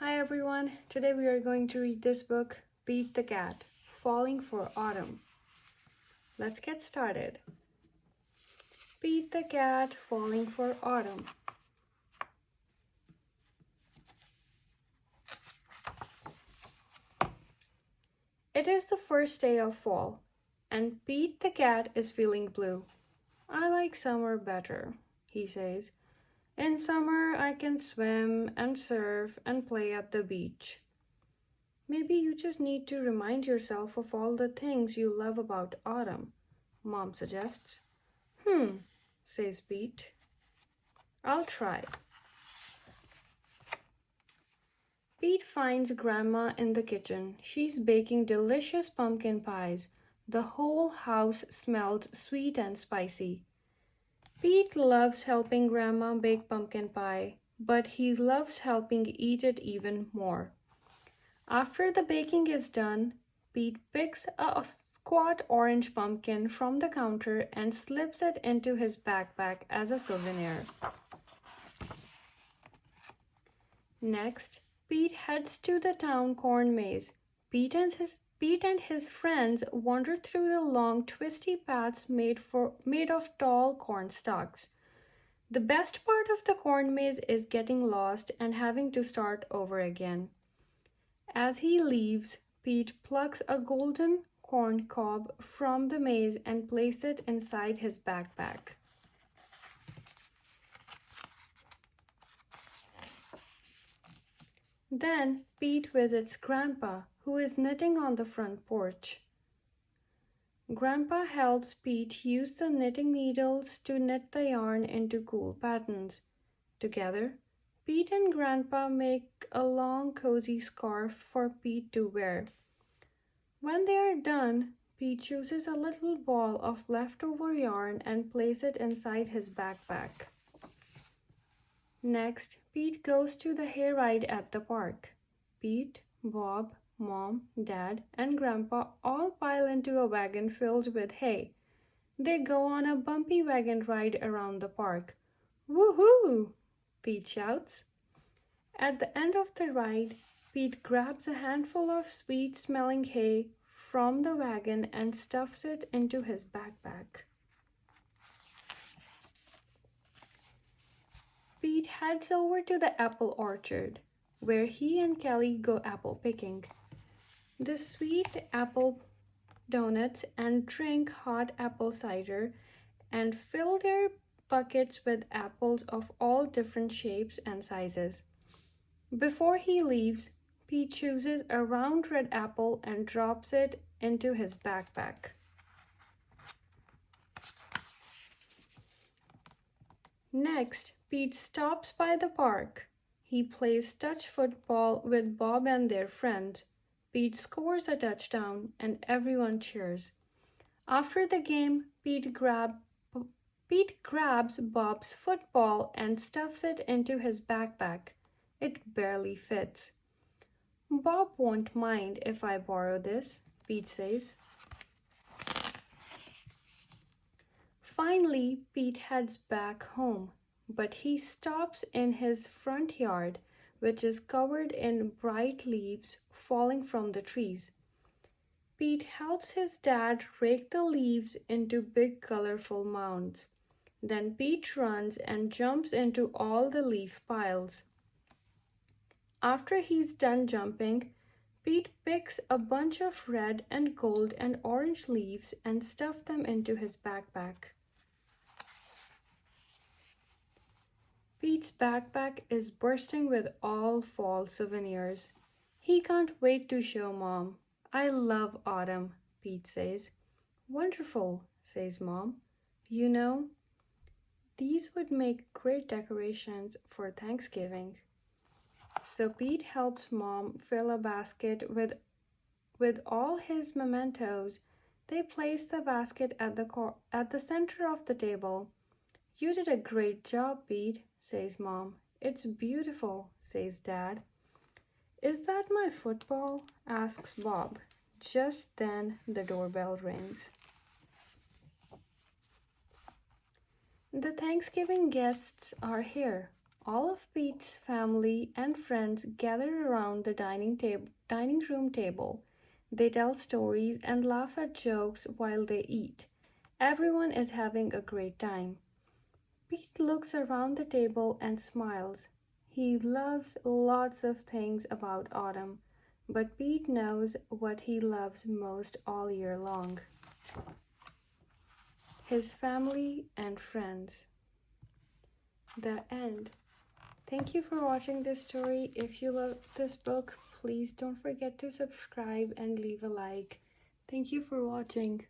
Hi everyone, today we are going to read this book, Beat the Cat, Falling for Autumn. Let's get started. Beat the Cat, Falling for Autumn. It is the first day of fall, and Pete the cat is feeling blue. I like summer better, he says. In summer, I can swim and surf and play at the beach. Maybe you just need to remind yourself of all the things you love about autumn, Mom suggests. Says Pete. I'll try. Pete finds Grandma in the kitchen. She's baking delicious pumpkin pies. The whole house smells sweet and spicy. Pete loves helping Grandma bake pumpkin pie, but he loves helping eat it even more. After the baking is done, Pete picks a squat orange pumpkin from the counter and slips it into his backpack as a souvenir. Next, Pete heads to the town corn maze. Pete and his friends wander through the long, twisty paths made of tall corn stalks. The best part of the corn maze is getting lost and having to start over again. As he leaves, Pete plucks a golden corn cob from the maze and places it inside his backpack. Then Pete visits Grandpa, who is knitting on the front porch. Grandpa helps Pete use the knitting needles to knit the yarn into cool patterns. Together, Pete and Grandpa make a long, cozy scarf for Pete to wear. When they are done, Pete chooses a little ball of leftover yarn and places it inside his backpack. Next, Pete goes to the hayride at the park. Pete, Bob, Mom, Dad, and Grandpa all pile into a wagon filled with hay. They go on a bumpy wagon ride around the park. Woohoo! Pete shouts. At the end of the ride, Pete grabs a handful of sweet-smelling hay from the wagon and stuffs it into his backpack. Pete heads over to the apple orchard, where he and Kelly go apple picking. They sweet apple donuts and drink hot apple cider and fill their buckets with apples of all different shapes and sizes. Before he leaves, Pete chooses a round red apple and drops it into his backpack. Next, Pete stops by the park. He plays touch football with Bob and their friends. Pete scores a touchdown and everyone cheers. After the game, Pete grabs Bob's football and stuffs it into his backpack. It barely fits. Bob won't mind if I borrow this, Pete says. Finally, Pete heads back home, but he stops in his front yard, which is covered in bright leaves falling from the trees. Pete helps his dad rake the leaves into big colorful mounds. Then Pete runs and jumps into all the leaf piles. After he's done jumping, Pete picks a bunch of red and gold and orange leaves and stuffs them into his backpack. Pete's backpack is bursting with all fall souvenirs. He can't wait to show Mom. I love autumn, Pete says. Wonderful, says Mom. You know, these would make great decorations for Thanksgiving. So Pete helps Mom fill a basket with all his mementos. They place the basket at the center of the table. You did a great job, Pete, says Mom. It's beautiful, says Dad. Is that my football? Asks Bob. Just then the doorbell rings. The Thanksgiving guests are here. All of Pete's family and friends gather around the dining room table. They tell stories and laugh at jokes while they eat. Everyone is having a great time. Pete looks around the table and smiles. He loves lots of things about autumn, but Pete knows what he loves most all year long: his family and friends. The end. Thank you for watching this story. If you love this book, please don't forget to subscribe and leave a like. Thank you for watching.